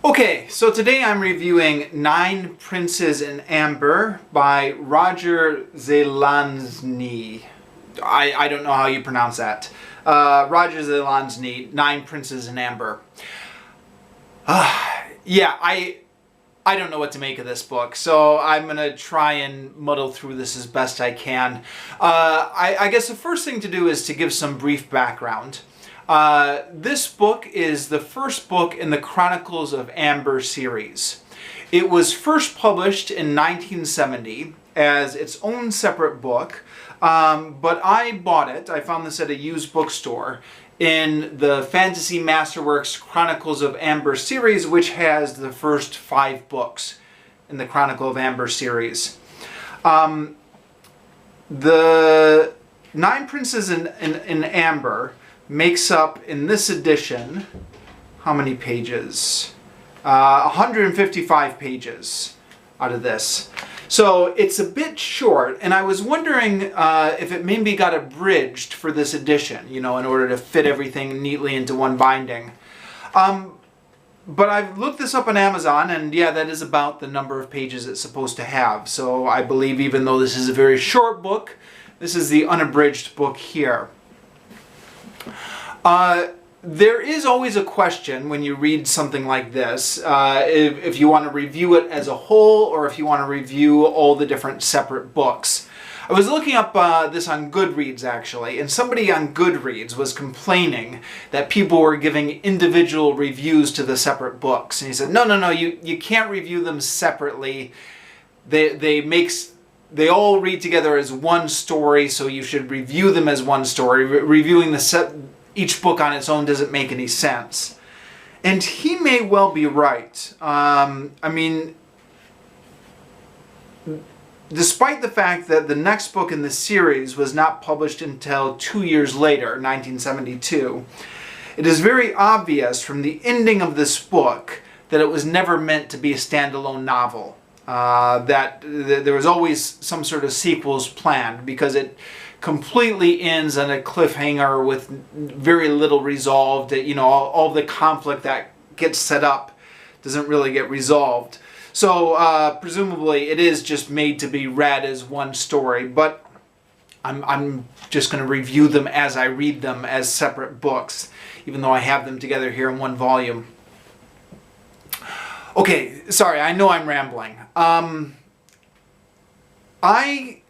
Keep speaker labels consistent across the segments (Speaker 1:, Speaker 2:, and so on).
Speaker 1: Okay, so today I'm reviewing Nine Princes in Amber by Roger Zelazny. I don't know how you pronounce that. Roger Zelazny, Nine Princes in Amber. Yeah, I don't know what to make of this book, so I'm going to try and muddle through this as best I can. I guess the first thing to do is to give some brief background. This book is the first book in the Chronicles of Amber series. It was first published in 1970 as its own separate book, but I bought it. I found this at a used bookstore in the Fantasy Masterworks Chronicles of Amber series, which has the first 5 books in the Chronicle of Amber series. The Nine Princes in Amber makes up, in this edition, how many pages? 155 pages out of this. So it's a bit short, and I was wondering if it maybe got abridged for this edition, you know, in order to fit everything neatly into one binding. But I've looked this up on Amazon, and yeah, that is about the number of pages it's supposed to have. So I believe, even though this is a very short book, this is the unabridged book here. There is always a question when you read something like this, if you want to review it as a whole or if you want to review all the different separate books. I was looking up this on Goodreads actually, and somebody on Goodreads was complaining that people were giving individual reviews to the separate books. And he said, no, you can't review them separately. They all read together as one story, so you should review them as one story. Reviewing each book on its own doesn't make any sense. And he may well be right. I mean, despite the fact that the next book in the series was not published until 2 years later, 1972, it is very obvious from the ending of this book that it was never meant to be a standalone novel. That there was always some sort of sequels planned, because it completely ends on a cliffhanger with very little resolved. You know, all the conflict that gets set up doesn't really get resolved. So presumably it is just made to be read as one story, but I'm just going to review them as I read them as separate books, even though I have them together here in one volume. Okay, sorry, I know I'm rambling. I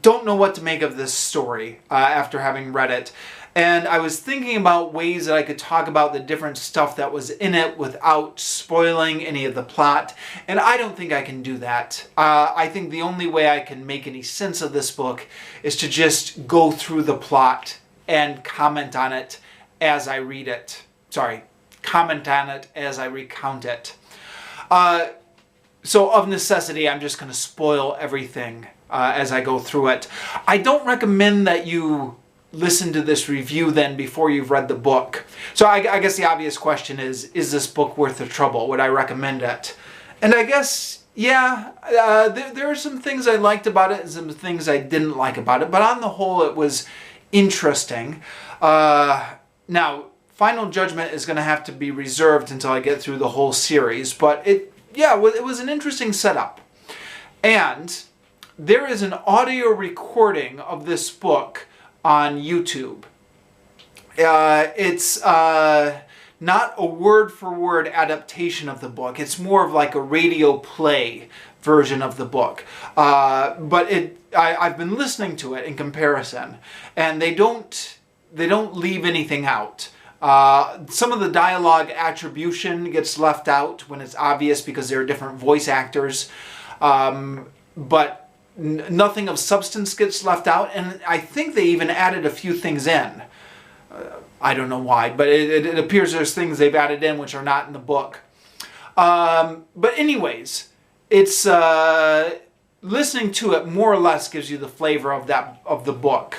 Speaker 1: don't know what to make of this story after having read it, and I was thinking about ways that I could talk about the different stuff that was in it without spoiling any of the plot, and I don't think I can do that. I think the only way I can make any sense of this book is to just go through the plot and comment on it as I read it. Sorry, comment on it as I recount it. So of necessity, I'm just going to spoil everything as I go through it. I don't recommend that you listen to this review then before you've read the book. So I guess the obvious question is this book worth the trouble? Would I recommend it? And I guess, yeah, there are some things I liked about it and some things I didn't like about it, but on the whole it was interesting. Now, final judgment is going to have to be reserved until I get through the whole series, but it was an interesting setup. And there is an audio recording of this book on YouTube. It's not a word-for-word adaptation of the book. It's more of like a radio play version of the book. But I've been listening to it in comparison, and they don't leave anything out. Some of the dialogue attribution gets left out when it's obvious because there are different voice actors, but nothing of substance gets left out, and I think they even added a few things in. I don't know why, but it appears there's things they've added in which are not in the book. But anyways, it's listening to it more or less gives you the flavor of the book.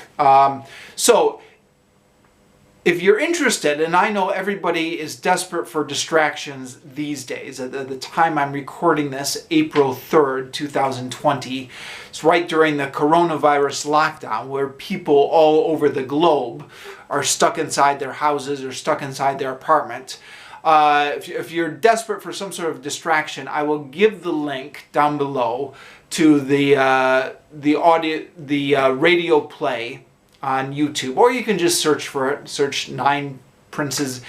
Speaker 1: So if you're interested, and I know everybody is desperate for distractions these days, at the time I'm recording this, April 3rd, 2020, it's right during the coronavirus lockdown where people all over the globe are stuck inside their houses or stuck inside their apartment. If you're desperate for some sort of distraction, I will give the link down below to the radio play on YouTube, or you can just search for it. Search Nine Princes.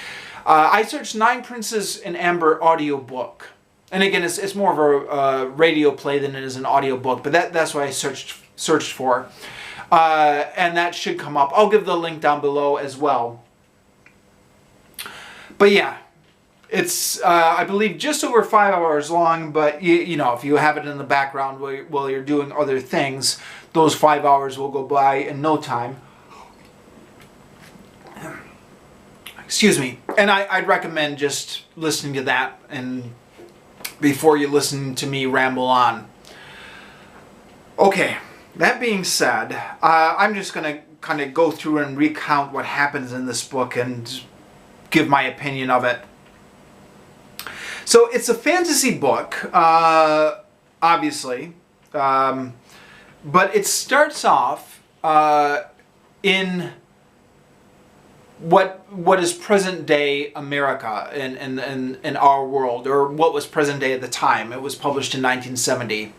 Speaker 1: I searched Nine Princes in Amber audiobook, and again, it's more of a radio play than it is an audiobook. But that's what I searched for, and that should come up. I'll give the link down below as well. But yeah, it's I believe just over 5 hours long. But you know, if you have it in the background while you're doing other things, those 5 hours will go by in no time. Excuse me. And I'd recommend just listening to that and before you listen to me ramble on. Okay, that being said, I'm just going to kind of go through and recount what happens in this book and give my opinion of it. So it's a fantasy book, obviously, but it starts off in what is present day America in our world, or what was present day at the time. It was published in 1970,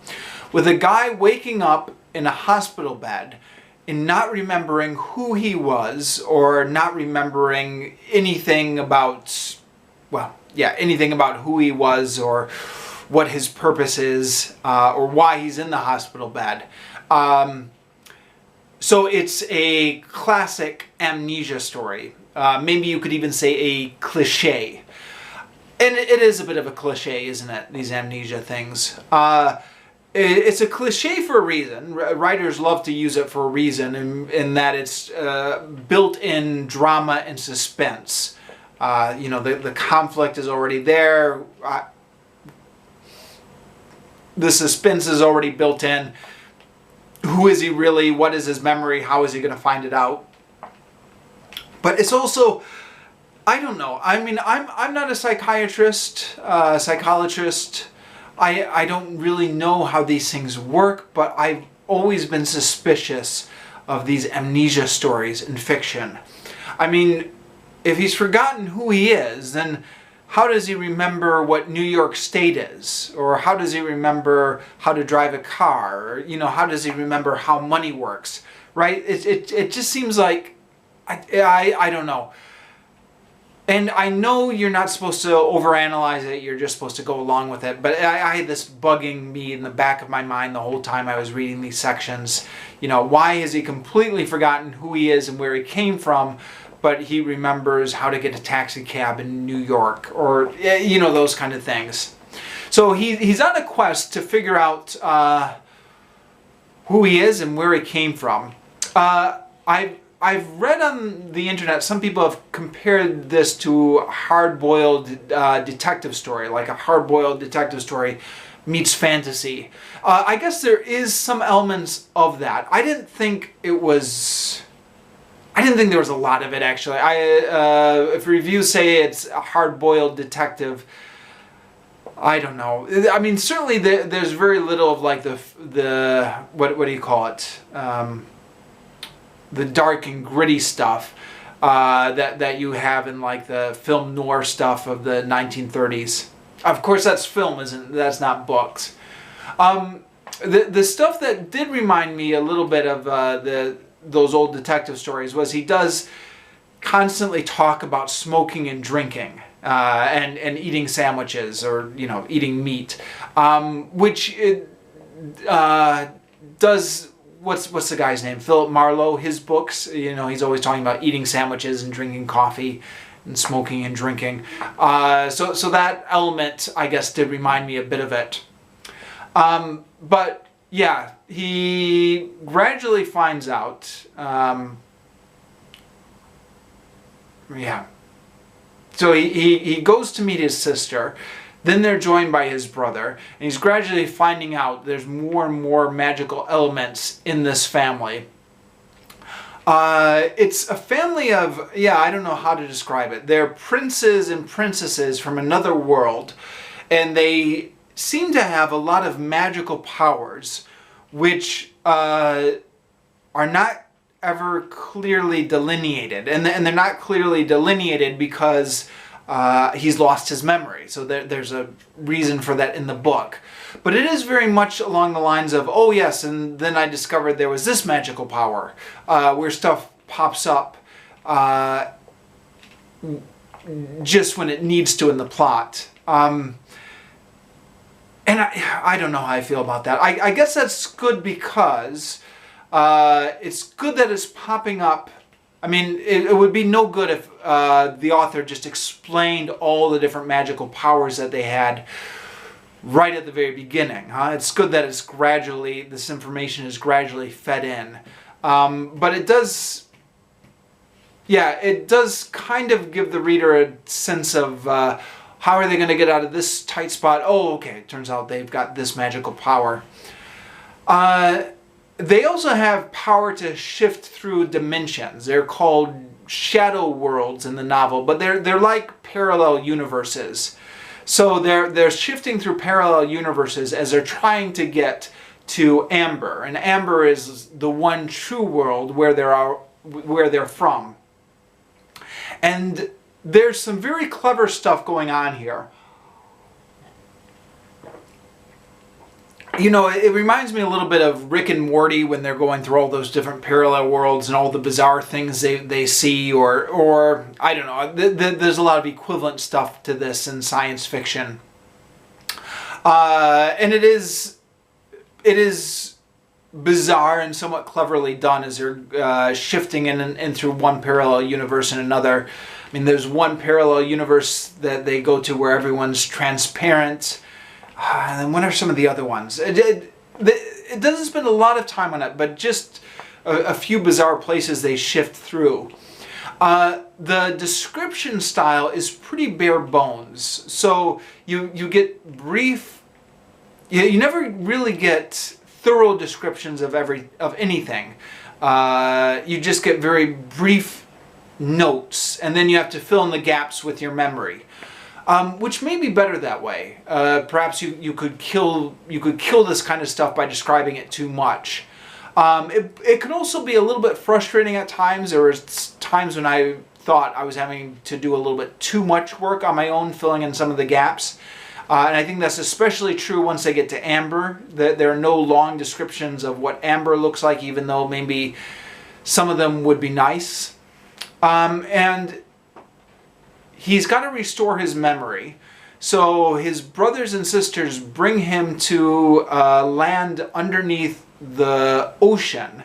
Speaker 1: with a guy waking up in a hospital bed and not remembering who he was, or not remembering anything about, well, yeah, anything about who he was or what his purpose is, or why he's in the hospital bed. So it's a classic amnesia story. Maybe you could even say a cliche. And it is a bit of a cliche, isn't it? These amnesia things. It's a cliche for a reason. Writers love to use it for a reason, in that it's built-in drama and suspense. You know, the conflict is already there. The suspense is already built in. Who is he really? What is his memory? How is he going to find it out? But it's also, I don't know. I mean, I'm not a psychiatrist, psychologist. I don't really know how these things work, but I've always been suspicious of these amnesia stories in fiction. I mean, if he's forgotten who he is, then how does he remember what New York State is? Or how does he remember how to drive a car? Or, you know, how does he remember how money works? Right? It just seems like, I don't know. And I know you're not supposed to overanalyze it, you're just supposed to go along with it. But I had this bugging me in the back of my mind the whole time I was reading these sections. You know, why has he completely forgotten who he is and where he came from, but he remembers how to get a taxi cab in New York, or, you know, those kind of things. So he's on a quest to figure out who he is and where he came from. I've read on the internet, some people have compared this to a hard-boiled detective story, like a hard-boiled detective story meets fantasy. I guess there is some elements of that. I didn't think there was a lot of it, actually. If reviews say it's a hard-boiled detective, I don't know. I mean, certainly there's very little of like the what do you call it? The dark and gritty stuff that you have in like the film noir stuff of the 1930s. Of course, that's film, that's not books. The stuff that did remind me a little bit of those old detective stories was he does constantly talk about smoking and drinking and eating sandwiches, or, you know, eating meat, which it does. What's the guy's name? Philip Marlowe. His books, you know, he's always talking about eating sandwiches and drinking coffee and smoking and drinking. So that element, I guess, did remind me a bit of it. But yeah, he gradually finds out. Yeah. So he goes to meet his sister. Then they're joined by his brother, and he's gradually finding out there's more and more magical elements in this family. It's a family of, yeah, I don't know how to describe it. They're princes and princesses from another world, and they seem to have a lot of magical powers, which are not ever clearly delineated. And they're not clearly delineated because he's lost his memory. So there's a reason for that in the book. But it is very much along the lines of, oh yes, and then I discovered there was this magical power, where stuff pops up just when it needs to in the plot. And I don't know how I feel about that. I guess that's good because it's good that it's popping up. I mean, it would be no good if the author just explained all the different magical powers that they had right at the very beginning. It's good that it's gradually, this information is gradually fed in. But it does, yeah, it does kind of give the reader a sense of how are they going to get out of this tight spot? Oh, okay, it turns out they've got this magical power. They also have power to shift through dimensions. They're called shadow worlds in the novel, but they're like parallel universes. So they're shifting through parallel universes as they're trying to get to Amber. And Amber is the one true world where they're from. And there's some very clever stuff going on here. You know, it reminds me a little bit of Rick and Morty when they're going through all those different parallel worlds and all the bizarre things they see, or I don't know. There's a lot of equivalent stuff to this in science fiction. And it is bizarre and somewhat cleverly done as they're shifting in through one parallel universe and another. I mean, there's one parallel universe that they go to where everyone's transparent. And then what are some of the other ones? It doesn't spend a lot of time on it, but just a few bizarre places they shift through. The description style is pretty bare bones. So you get brief. You never really get thorough descriptions of anything. You just get very brief notes, and then you have to fill in the gaps with your memory. Which may be better that way. Perhaps you could kill this kind of stuff by describing it too much. It can also be a little bit frustrating at times. There were times when I thought I was having to do a little bit too much work on my own, filling in some of the gaps. And I think that's especially true once they get to Amber. There are no long descriptions of what Amber looks like, even though maybe some of them would be nice. And he's got to restore his memory. So his brothers and sisters bring him to land underneath the ocean,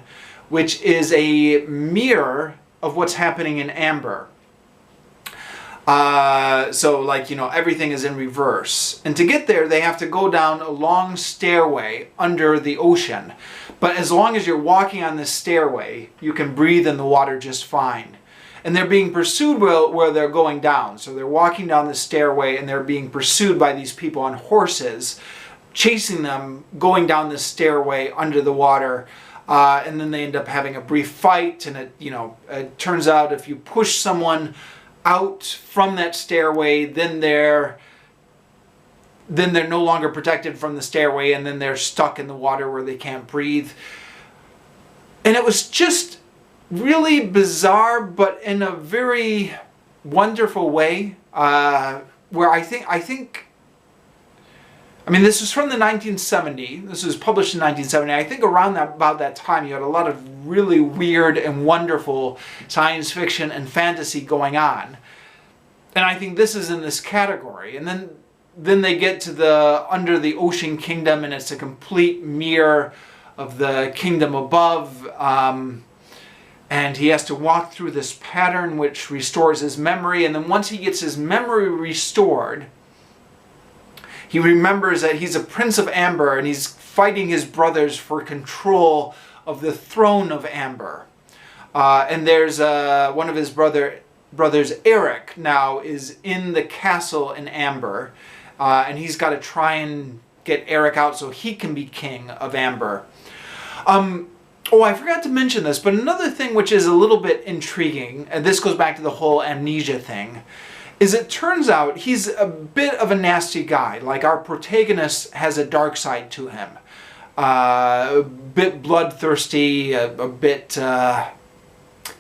Speaker 1: which is a mirror of what's happening in Amber. So, like, you know, everything is in reverse. And to get there, they have to go down a long stairway under the ocean. But as long as you're walking on this stairway, you can breathe in the water just fine. And they're being pursued where they're going down. So they're walking down the stairway and they're being pursued by these people on horses, chasing them, going down the stairway under the water. And then they end up having a brief fight. And it turns out if you push someone out from that stairway, then they're no longer protected from the stairway, and then they're stuck in the water where they can't breathe. And it was just really bizarre, but in a very wonderful way, where I think I mean, this was from the 1970. This was published in 1970. I think around about that time, you had a lot of really weird and wonderful science fiction and fantasy going on. And I think this is in this category. And then they get to the Under the Ocean Kingdom, and it's a complete mirror of the kingdom above. And he has to walk through this pattern which restores his memory. And then once he gets his memory restored, he remembers that he's a prince of Amber and he's fighting his brothers for control of the throne of Amber. And there's one of his brothers, Eric, now is in the castle in Amber. And he's got to try and get Eric out so he can be king of Amber. Oh, I forgot to mention this, but another thing which is a little bit intriguing, and this goes back to the whole amnesia thing, is it turns out he's a bit of a nasty guy. Like, our protagonist has a dark side to him. A bit bloodthirsty, a bit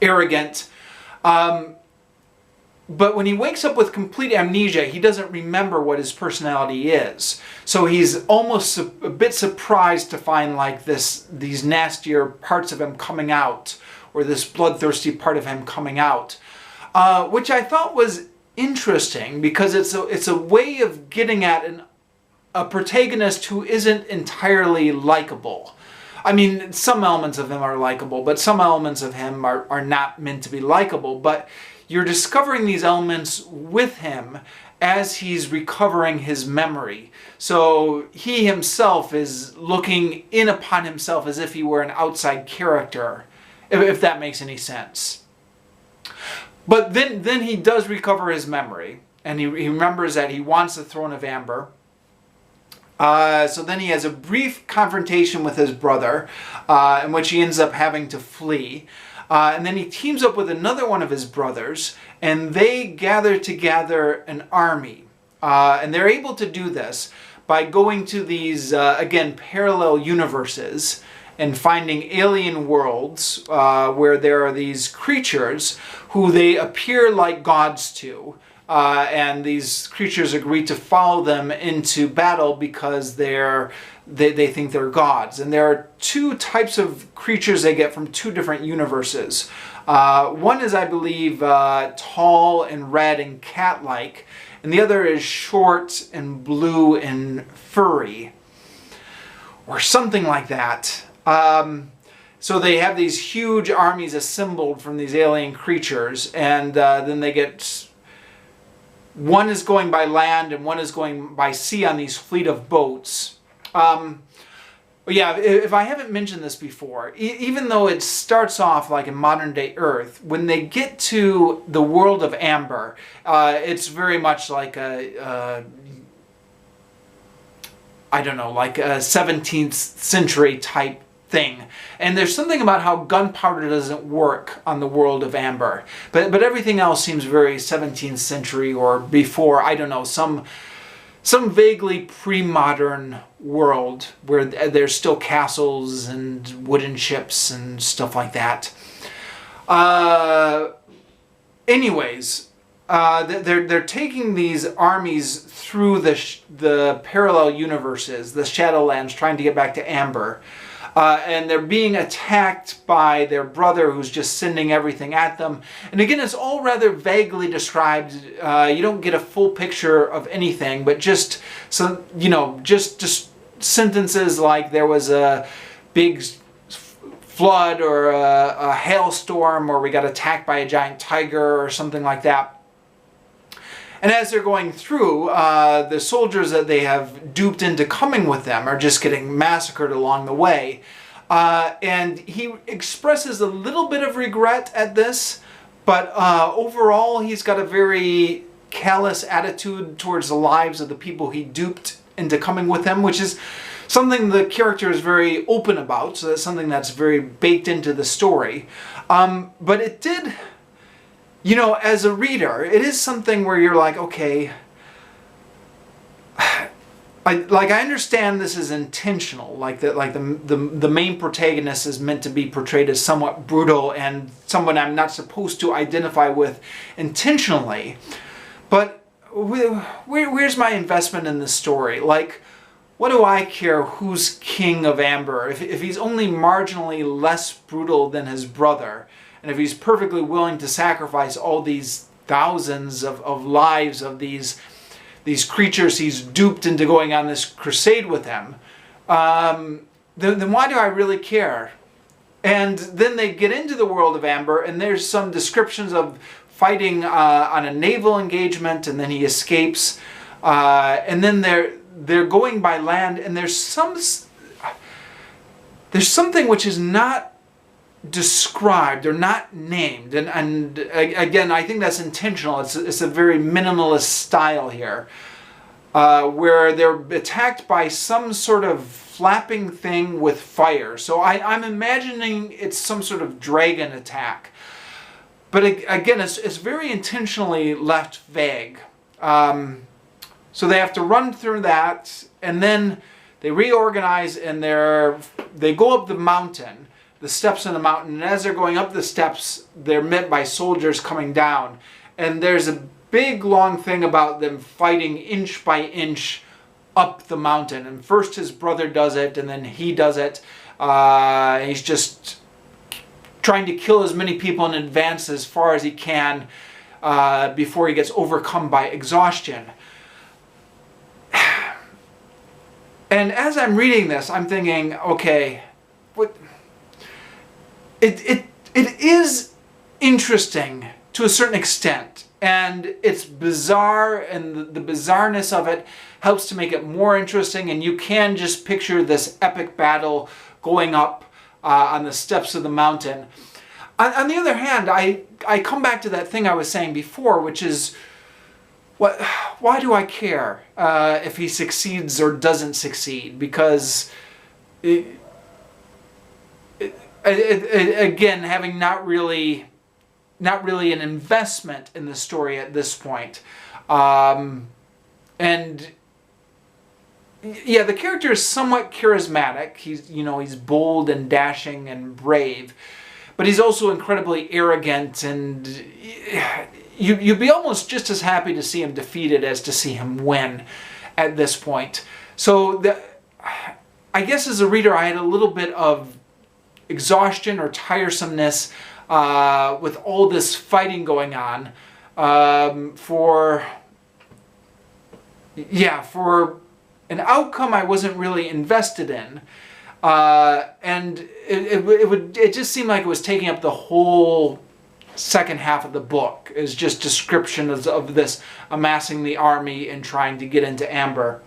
Speaker 1: arrogant. But when he wakes up with complete amnesia, he doesn't remember what his personality is. So he's almost a bit surprised to find like these nastier parts of him coming out, or this bloodthirsty part of him coming out, which I thought was interesting because it's a way of getting at a protagonist who isn't entirely likable. I mean, some elements of him are likable, but some elements of him are not meant to be likable. But you're discovering these elements with him as he's recovering his memory. So he himself is looking in upon himself as if he were an outside character, if that makes any sense. But then he does recover his memory, and he remembers that he wants the throne of Amber. So then he has a brief confrontation with his brother, in which he ends up having to flee. And then he teams up with another one of his brothers, and they gather together an army. And they're able to do this by going to these, again, parallel universes and finding alien worlds where there are these creatures who they appear like gods to. And these creatures agree to follow them into battle because they think they're gods. And there are two types of creatures they get from two different universes. One is, I believe, tall and red and cat-like, and the other is short and blue and furry, or something like that. So they have these huge armies assembled from these alien creatures, and then they get... One is going by land and one is going by sea on these fleet of boats. Yeah, if I haven't mentioned this before, even though it starts off like in modern day Earth, when they get to the world of Amber, it's very much like I don't know, like a 17th century type thing. And there's something about how gunpowder doesn't work on the world of Amber. But everything else seems very 17th century or before, I don't know, some vaguely pre-modern world where there's still castles and wooden ships and stuff like that. Anyways, they're taking these armies through the parallel universes, the Shadowlands, trying to get back to Amber. And they're being attacked by their brother who's just sending everything at them. And again, it's all rather vaguely described. You don't get a full picture of anything, but just sentences like there was a big flood or a hailstorm, or we got attacked by a giant tiger or something like that. And as they're going through, the soldiers that they have duped into coming with them are just getting massacred along the way. And he expresses a little bit of regret at this, but overall he's got a very callous attitude towards the lives of the people he duped into coming with him, which is something the character is very open about, so that's something that's very baked into the story. But it did... You know, as a reader, it is something where you're like, okay, I understand this is intentional, like the main protagonist is meant to be portrayed as somewhat brutal and someone I'm not supposed to identify with intentionally, but where's my investment in this story? Like, what do I care who's king of Amber if he's only marginally less brutal than his brother? And if he's perfectly willing to sacrifice all these thousands of lives of these creatures he's duped into going on this crusade with him, then why do I really care? And then they get into the world of Amber, and there's some descriptions of fighting on a naval engagement, and then he escapes. And then they're going by land, and there's something which is not described or not named, and again, I think that's intentional. It's a very minimalist style here, where they're attacked by some sort of flapping thing with fire. So I'm imagining it's some sort of dragon attack, but again, it's very intentionally left vague. So they have to run through that, and then they reorganize, and they go up the mountain, the steps in the mountain, and as they're going up the steps, they're met by soldiers coming down, and there's a big long thing about them fighting inch by inch up the mountain. And first his brother does it, and then he does it. He's just trying to kill as many people in advance as far as he can before he gets overcome by exhaustion. And as I'm reading this, I'm thinking, okay, what? It is interesting to a certain extent, and it's bizarre, and the bizarreness of it helps to make it more interesting, and you can just picture this epic battle going up on the steps of the mountain. On the other hand, I come back to that thing I was saying before, which is, why do I care if he succeeds or doesn't succeed? Because, again, having not really an investment in the story at this point. And yeah, the character is somewhat charismatic. He's bold and dashing and brave, but he's also incredibly arrogant, and you'd be almost just as happy to see him defeated as to see him win at this point. So I guess as a reader, I had a little bit of exhaustion or tiresomeness with all this fighting going on for an outcome I wasn't really invested in, and it just seemed like it was taking up the whole second half of the book. Is just descriptions of this amassing the army and trying to get into Amber.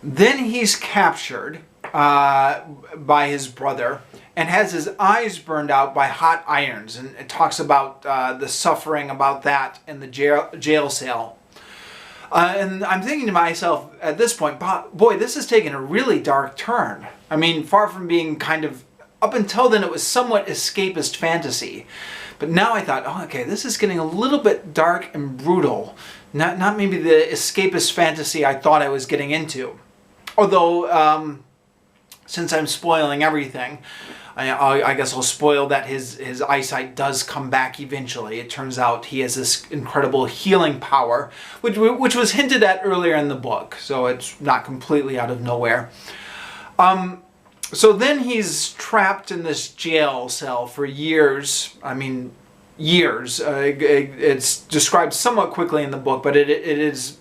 Speaker 1: Then he's captured by his brother and has his eyes burned out by hot irons, and it talks about the suffering about that in the jail cell. And I'm thinking to myself at this point, boy, this has taken a really dark turn. I mean, far from being kind of, up until then it was somewhat escapist fantasy. But now I thought, oh, okay, this is getting a little bit dark and brutal. Not maybe the escapist fantasy I thought I was getting into. Although, since I'm spoiling everything, I guess I'll spoil that his eyesight does come back eventually. It turns out he has this incredible healing power, which was hinted at earlier in the book, so it's not completely out of nowhere. So then he's trapped in this jail cell for years. I mean, years. It's described somewhat quickly in the book, but it is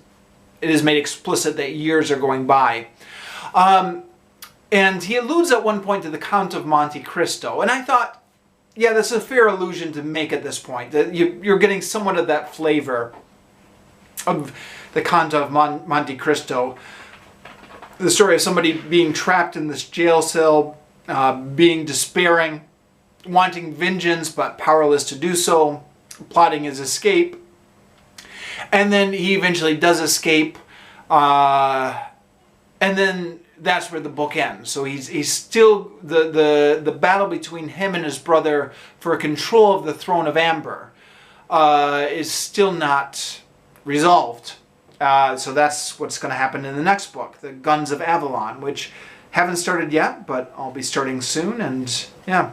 Speaker 1: made explicit that years are going by. And he alludes at one point to the Count of Monte Cristo. And I thought, yeah, that's a fair allusion to make at this point. That you're getting somewhat of that flavor of the Count of Monte Cristo. The story of somebody being trapped in this jail cell, being despairing, wanting vengeance but powerless to do so, plotting his escape. And then he eventually does escape. And then that's where the book ends. So he's still, the battle between him and his brother for control of the throne of Amber is still not resolved. So that's what's going to happen in the next book, The Guns of Avalon, which haven't started yet, but I'll be starting soon, and yeah.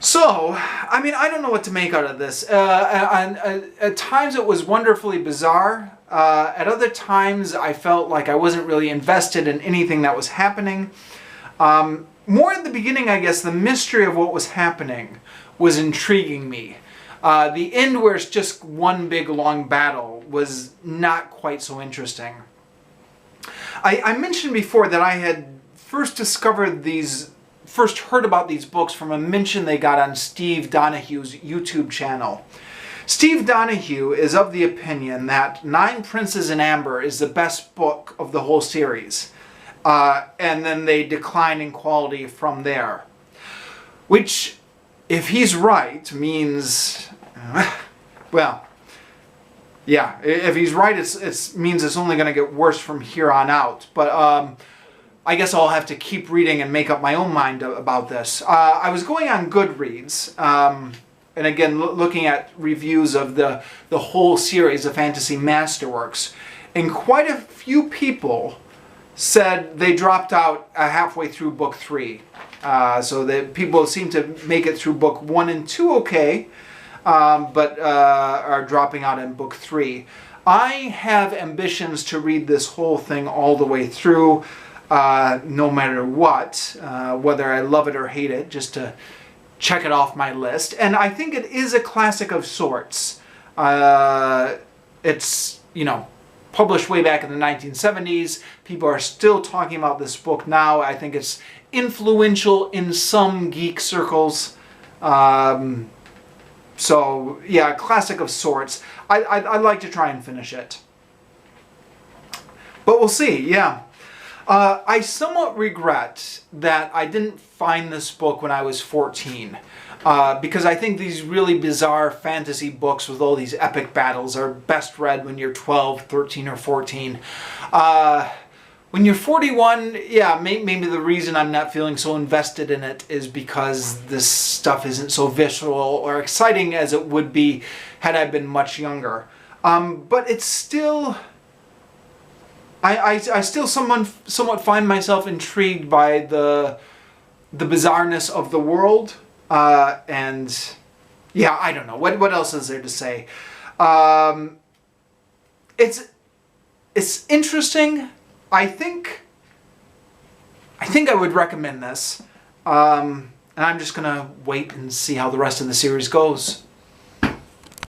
Speaker 1: So, I mean, I don't know what to make out of this. At times it was wonderfully bizarre. At other times I felt like I wasn't really invested in anything that was happening. More at the beginning, I guess, the mystery of what was happening was intriguing me. The end, where it's just one big long battle, was not quite so interesting. I mentioned before that I had first heard about these books from a mention they got on Steve Donahue's YouTube channel. Steve Donahue is of the opinion that Nine Princes in Amber is the best book of the whole series. And then they decline in quality from there. Which, if he's right, means, well, yeah, if he's right, it means it's only going to get worse from here on out. But I guess I'll have to keep reading and make up my own mind about this. I was going on Goodreads, and again, looking at reviews of the whole series of fantasy masterworks, and quite a few people said they dropped out halfway through book 3. So that people seem to make it through book 1 and 2 okay, but are dropping out in book 3. I have ambitions to read this whole thing all the way through, no matter what, whether I love it or hate it, just to check it off my list. And I think it is a classic of sorts. It's, you know, published way back in the 1970s. People are still talking about this book now. I think it's influential in some geek circles. So, yeah, a classic of sorts. I'd like to try and finish it. But we'll see, yeah. I somewhat regret that I didn't find this book when I was 14. Because I think these really bizarre fantasy books with all these epic battles are best read when you're 12, 13, or 14. When you're 41, yeah, maybe the reason I'm not feeling so invested in it is because this stuff isn't so visceral or exciting as it would be had I been much younger. But it's still... I still somewhat find myself intrigued by the bizarreness of the world. And yeah, I don't know. What else is there to say? It's interesting. I think I would recommend this. And I'm just gonna wait and see how the rest of the series goes.